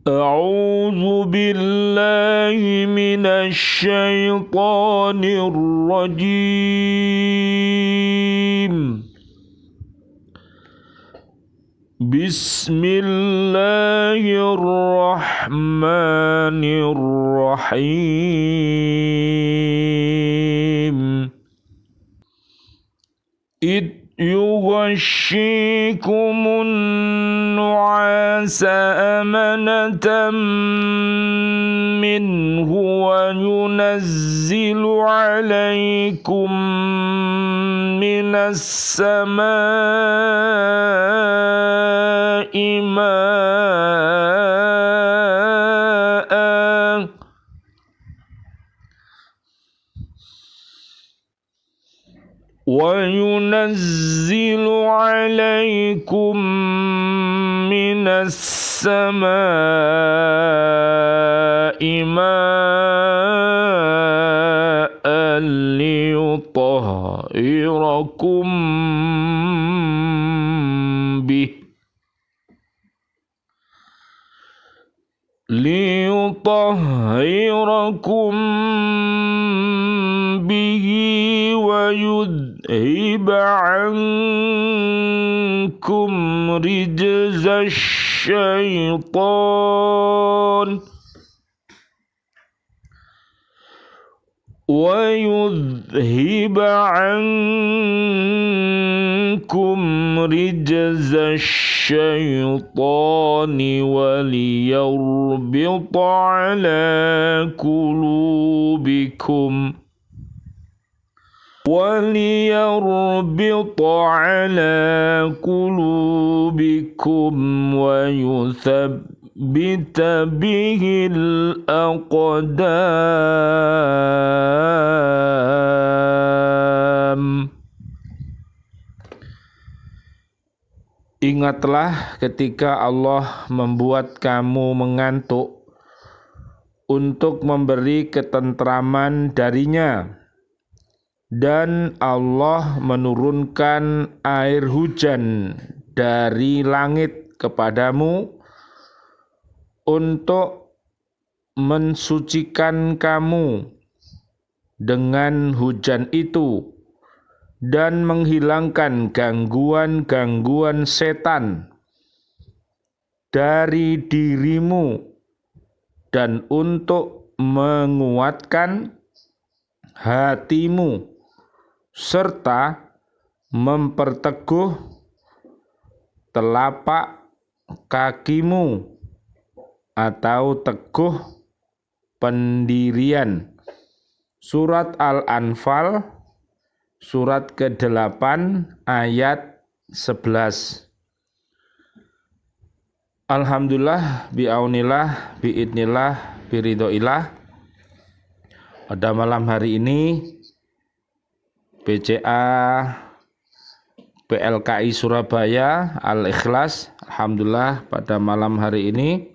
أعوذ بالله من الشيطان الرجيم. بسم الله الرحمن الرحيم. إذ يغشيكم النعاس أمنة منه وينزل عليكم من السماء ماء وينزل عليكم من السماء ماء ليطهركم به ويذهب عنكم رجز الشيطان وليربط على قلوبكم ويثبت به الأقدام. Ingatlah ketika Allah membuat kamu mengantuk untuk memberi ketentraman darinya, dan Allah menurunkan air hujan dari langit kepadamu untuk mensucikan kamu dengan hujan itu dan menghilangkan gangguan-gangguan setan dari dirimu dan untuk menguatkan hatimu serta memperteguh telapak kakimu atau teguh pendirian. Surat Al-Anfal surat ke-8 ayat 11. Alhamdulillah, bi'aunillah, bi'idnillah, biridhoillah. Pada malam hari ini BCA PLKI Surabaya Al-Ikhlas, alhamdulillah pada malam hari ini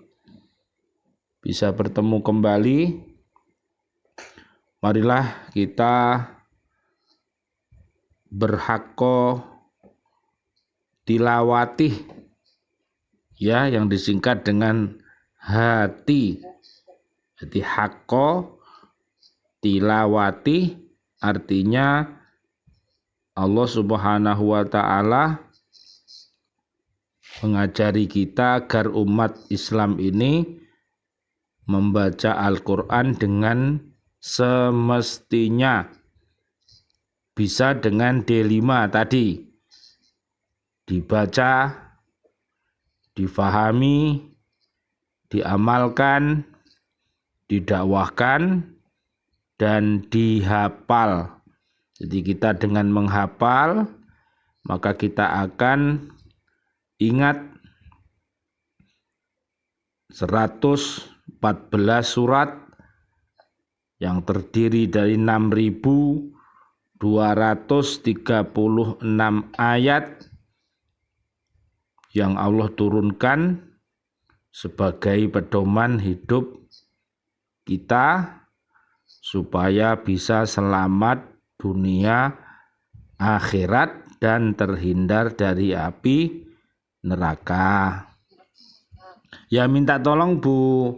bisa bertemu kembali. Marilah kita berhakko tilawati, ya, yang disingkat dengan hati. Jadi hakko tilawati artinya Allah Subhanahu wa ta'ala mengajari kita agar umat Islam ini membaca Al-Quran dengan semestinya, bisa dengan D5 tadi, dibaca, difahami, diamalkan, didakwahkan, dan dihafal. Jadi kita dengan menghafal, maka kita akan ingat 114 surat yang terdiri dari 6.236 ayat yang Allah turunkan sebagai pedoman hidup kita supaya bisa selamat dunia akhirat dan terhindar dari api neraka. Ya minta tolong Bu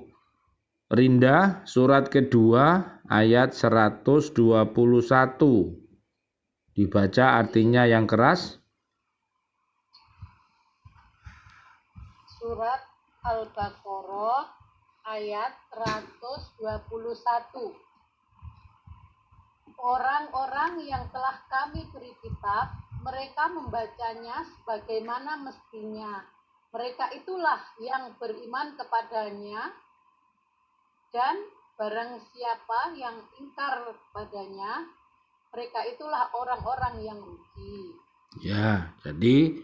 Rinda, surat kedua ayat 121. Dibaca artinya yang keras. Surat Al-Baqarah ayat 121. Orang-orang yang telah kami beri kitab, mereka membacanya sebagaimana mestinya. Mereka itulah yang beriman kepadanya, dan barang siapa yang ingkar padanya, mereka itulah orang-orang yang rugi. Ya, jadi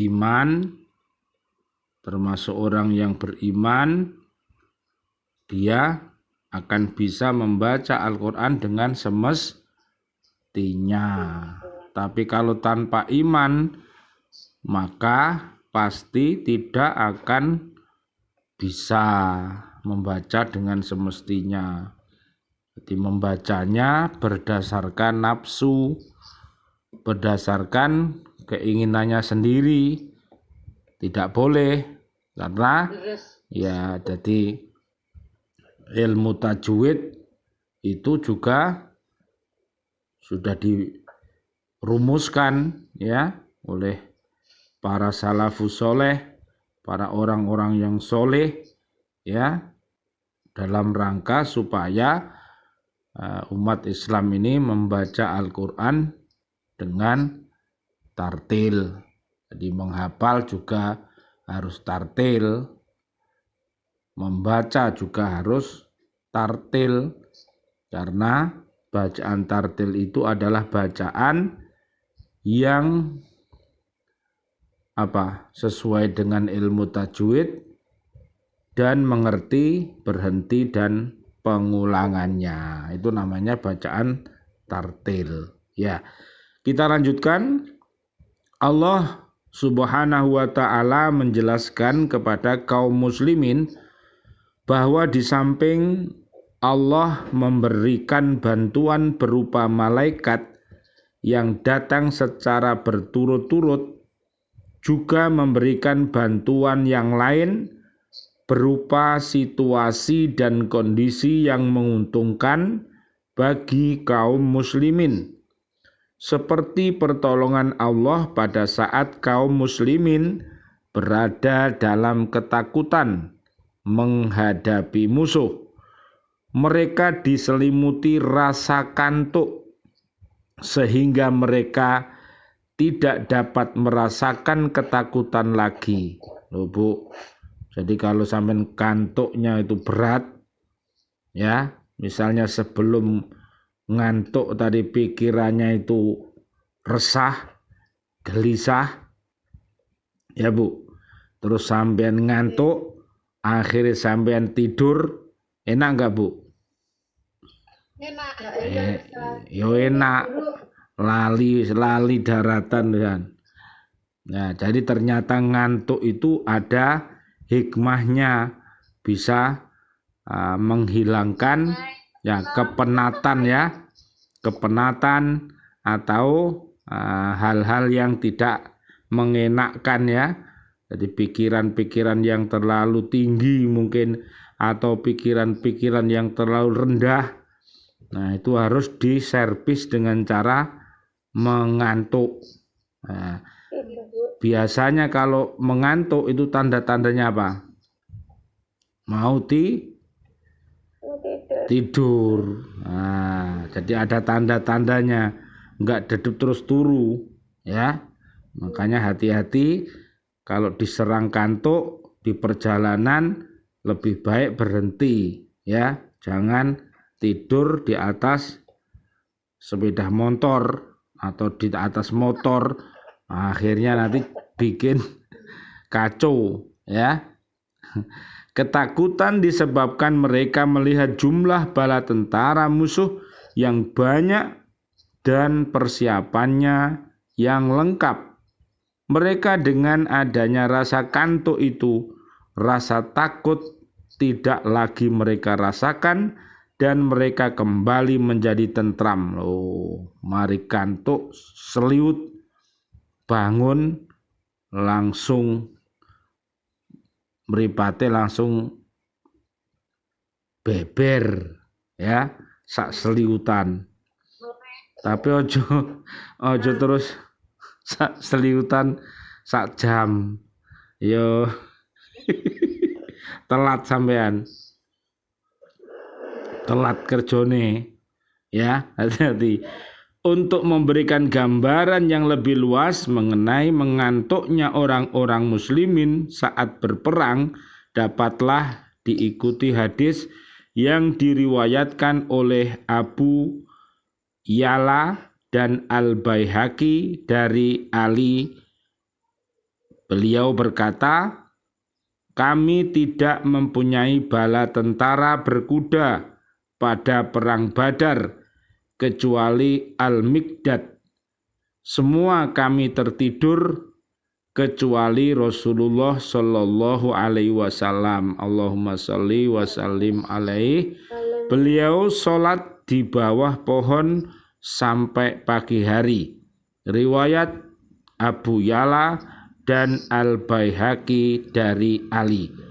iman termasuk orang yang beriman, dia akan bisa membaca Al-Quran dengan semestinya. Tapi kalau tanpa iman, maka pasti tidak akan bisa membaca dengan semestinya. Jadi membacanya berdasarkan nafsu, berdasarkan keinginannya sendiri, tidak boleh. Karena ya jadi ilmu tajwid itu juga sudah dirumuskan ya oleh para salafus soleh, para orang-orang yang soleh ya, dalam rangka supaya umat Islam ini membaca Al-Quran dengan tartil. Jadi menghafal juga harus tartil, membaca juga harus tartil, karena bacaan tartil itu adalah bacaan yang sesuai dengan ilmu tajwid dan mengerti berhenti dan pengulangannya. Itu namanya bacaan tartil. Ya, kita lanjutkan. Allah Subhanahu wa ta'ala menjelaskan kepada kaum muslimin bahwa di samping Allah memberikan bantuan berupa malaikat yang datang secara berturut-turut, juga memberikan bantuan yang lain berupa situasi dan kondisi yang menguntungkan bagi kaum muslimin, seperti pertolongan Allah pada saat kaum muslimin berada dalam ketakutan menghadapi musuh. Mereka diselimuti rasa kantuk sehingga mereka tidak dapat merasakan ketakutan lagi. Loh Bu, jadi kalau sampai kantuknya itu berat, ya, misalnya sebelum ngantuk tadi pikirannya itu resah, gelisah, ya Bu, terus sampean ngantuk, akhirnya sampean tidur, enak nggak Bu? Enak. Enak, lali daratan kan. Nah, jadi ternyata ngantuk itu ada hikmahnya, bisa menghilangkan ya kepenatan atau hal-hal yang tidak mengenakkan ya. Jadi pikiran-pikiran yang terlalu tinggi mungkin, atau pikiran-pikiran yang terlalu rendah, nah itu harus diservis dengan cara mengantuk. Nah, biasanya kalau mengantuk itu tanda-tandanya apa? Mau tidur. Nah, jadi ada tanda-tandanya, enggak dedup terus turu ya. Makanya hati-hati kalau diserang kantuk di perjalanan, lebih baik berhenti ya. Jangan tidur di atas sepeda motor atau di atas motor, akhirnya nanti bikin kacau ya. Ketakutan disebabkan mereka melihat jumlah bala tentara musuh yang banyak dan persiapannya yang lengkap. Mereka dengan adanya rasa kantuk itu, rasa takut tidak lagi mereka rasakan, dan mereka kembali menjadi tentram. Mari kantuk, seliut, bangun, langsung mripate langsung beber ya, sak seliutan. Tapi ojo terus sak seliutan sak jam. Yo telat sampean. Telat kerjone ya, hati-hati. Untuk memberikan gambaran yang lebih luas mengenai mengantuknya orang-orang muslimin saat berperang, dapatlah diikuti hadis yang diriwayatkan oleh Abu Ya'la dan Al-Baihaqi dari Ali. Beliau berkata, kami tidak mempunyai bala tentara berkuda pada perang Badar kecuali Al-Miqdad. Semua kami tertidur kecuali Rasulullah Shallallahu Alaihi Wasallam. Allahumma sholli wa sallim alaihi. Beliau sholat di bawah pohon sampai pagi hari. Riwayat Abu Ya'la dan Al-Baihaqi dari Ali.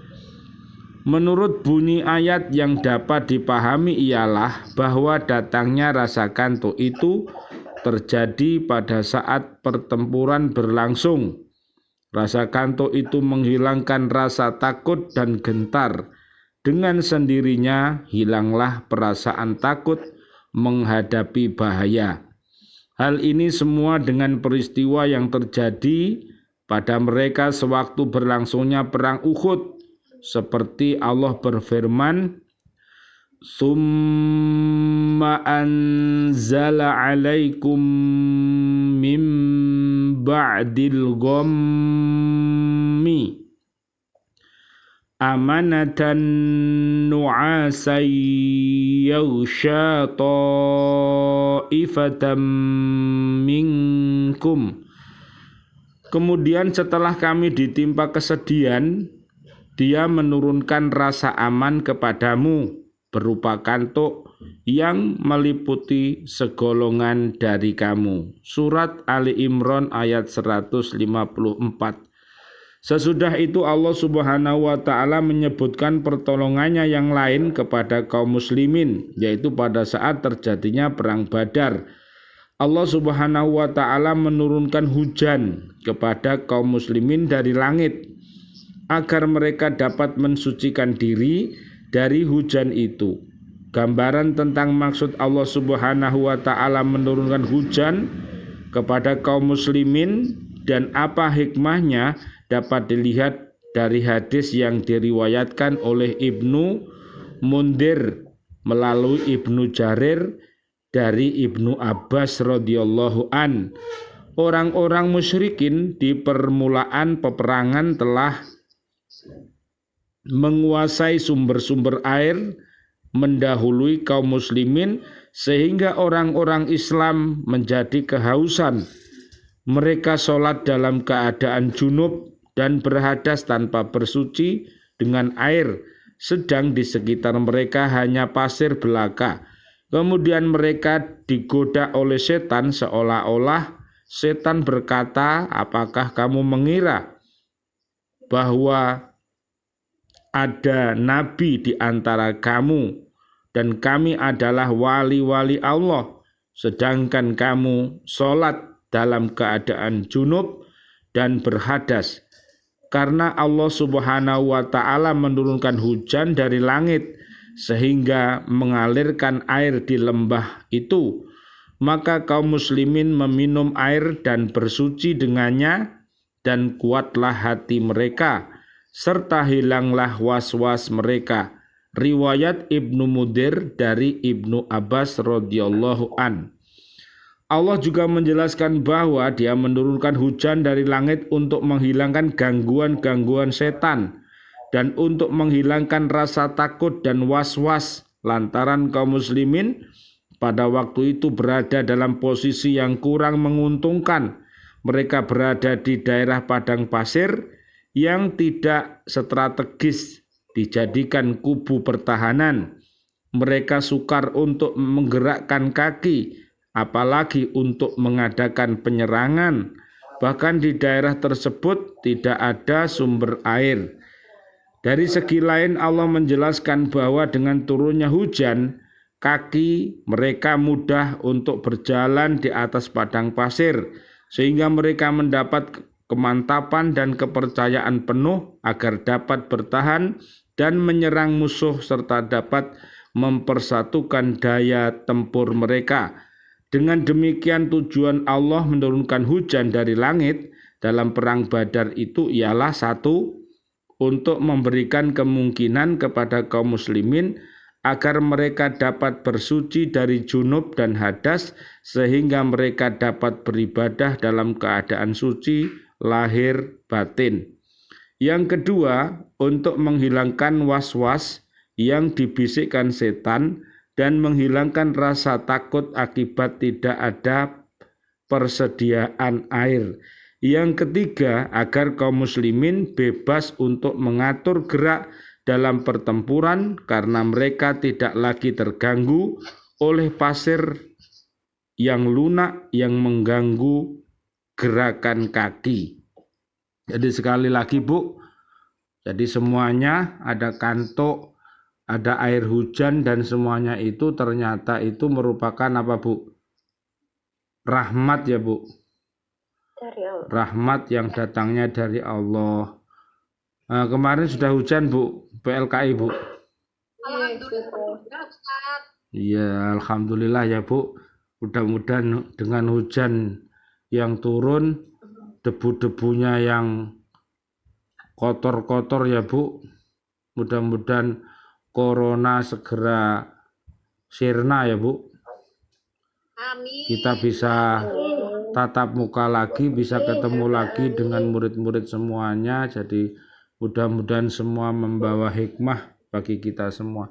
Menurut bunyi ayat yang dapat dipahami ialah bahwa datangnya rasa kantuk itu terjadi pada saat pertempuran berlangsung. Rasa kantuk itu menghilangkan rasa takut dan gentar. Dengan sendirinya hilanglah perasaan takut menghadapi bahaya. Hal ini semua dengan peristiwa yang terjadi pada mereka sewaktu berlangsungnya perang Uhud. Seperti Allah berfirman, "Tsumma anzala 'alaikum mim ba'dil ghammi amanatan nu'asan yaghsha ta'ifatan minkum." Kemudian setelah kami ditimpa kesedihan, Dia menurunkan rasa aman kepadamu berupa kantuk yang meliputi segolongan dari kamu. Surat Ali Imran ayat 154. Sesudah itu Allah Subhanahu wa taala menyebutkan pertolongannya yang lain kepada kaum muslimin, yaitu pada saat terjadinya perang Badar. Allah Subhanahu wa taala menurunkan hujan kepada kaum muslimin dari langit agar mereka dapat mensucikan diri dari hujan itu. Gambaran tentang maksud Allah Subhanahu wa taala menurunkan hujan kepada kaum muslimin dan apa hikmahnya dapat dilihat dari hadis yang diriwayatkan oleh Ibnu Mundir melalui Ibnu Jarir dari Ibnu Abbas radhiyallahu an. Orang-orang musyrikin di permulaan peperangan telah menguasai sumber-sumber air mendahului kaum muslimin sehingga orang-orang Islam menjadi kehausan. Mereka sholat dalam keadaan junub dan berhadas tanpa bersuci dengan air, sedang di sekitar mereka hanya pasir belaka. Kemudian mereka digoda oleh setan seolah-olah setan berkata, apakah kamu mengira bahwa ada nabi di antara kamu dan kami adalah wali-wali Allah, sedangkan kamu sholat dalam keadaan junub dan berhadas. Karena Allah Subhanahu wa taala menurunkan hujan dari langit sehingga mengalirkan air di lembah itu, maka kaum muslimin meminum air dan bersuci dengannya, dan kuatlah hati mereka serta hilanglah was-was mereka. Riwayat Ibnu Mudir dari Ibnu Abbas radhiyallahu an. Allah juga menjelaskan bahwa Dia menurunkan hujan dari langit untuk menghilangkan gangguan-gangguan setan dan untuk menghilangkan rasa takut dan was-was lantaran kaum muslimin pada waktu itu berada dalam posisi yang kurang menguntungkan. Mereka berada di daerah padang pasir yang tidak strategis dijadikan kubu pertahanan. Mereka sukar untuk menggerakkan kaki, apalagi untuk mengadakan penyerangan. Bahkan di daerah tersebut tidak ada sumber air. Dari segi lain Allah menjelaskan bahwa dengan turunnya hujan, kaki mereka mudah untuk berjalan di atas padang pasir, sehingga mereka mendapat kemantapan dan kepercayaan penuh agar dapat bertahan dan menyerang musuh serta dapat mempersatukan daya tempur mereka. Dengan demikian tujuan Allah menurunkan hujan dari langit dalam perang Badar itu ialah satu, untuk memberikan kemungkinan kepada kaum muslimin agar mereka dapat bersuci dari junub dan hadas sehingga mereka dapat beribadah dalam keadaan suci lahir batin. Yang kedua, untuk menghilangkan was-was yang dibisikkan setan dan menghilangkan rasa takut akibat tidak ada persediaan air. Yang ketiga, agar kaum muslimin bebas untuk mengatur gerak dalam pertempuran karena mereka tidak lagi terganggu oleh pasir yang lunak yang mengganggu gerakan kaki. Jadi sekali lagi Bu, jadi semuanya ada kantuk, ada air hujan dan semuanya itu ternyata itu merupakan apa Bu? Rahmat ya Bu. Rahmat yang datangnya dari Allah. Nah, kemarin sudah hujan Bu, PLKI Bu. Iya, alhamdulillah ya Bu. Mudah-mudahan dengan hujan yang turun, debu-debunya yang kotor-kotor ya Bu. Mudah-mudahan corona segera sirna ya Bu. Amin. Kita bisa tatap muka lagi, bisa ketemu lagi dengan murid-murid semuanya. Jadi mudah-mudahan semua membawa hikmah bagi kita semua.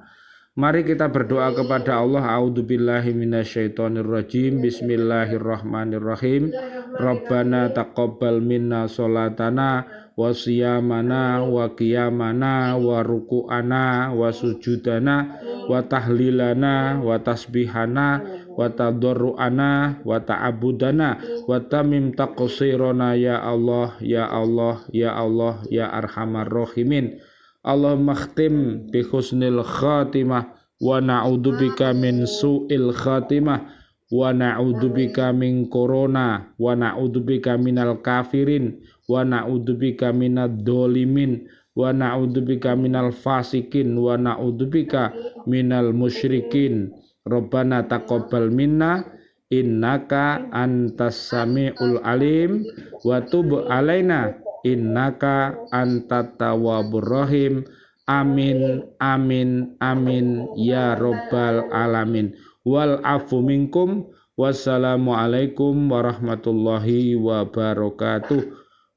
Mari kita berdoa kepada Allah. A'udzubillahi minasyaitonirrajim. Bismillahirrahmanirrahim. Rabbana taqabbal minna sholatana wa siyamana wa qiyamana wa ruku'ana wa sujudana wa tahlilana wa tasbihana wa tadarru'ana wa ta'abudana wa tamim taqsirana ya Allah ya Allah ya Allah ya arhamar rahimin. Allahumma khtim bi husnil khatimah wa na'udzubika min su'il khatimah wa na'udzubika min corona wa na'udzubika minal kafirin wa na'udzubika minad dolimin wa na'udzubika minal fasikin wa na'udzubika minal musyrikin. Rabbana taqabbal minna innaka antas samiul alim wa tub alaina innaka antat tawwabur rahim. Amin amin amin ya rabbal alamin. Wal afu minkum. Wassalamu alaikum warahmatullahi wabarakatuh.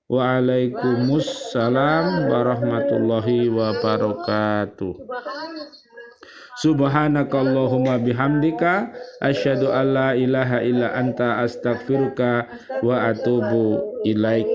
Waalaikumsalam warahmatullahi wabarakatuh. Subhanakallahumma bihamdika asyhadu an la ilaha illa anta astaghfiruka wa atubu ilaik.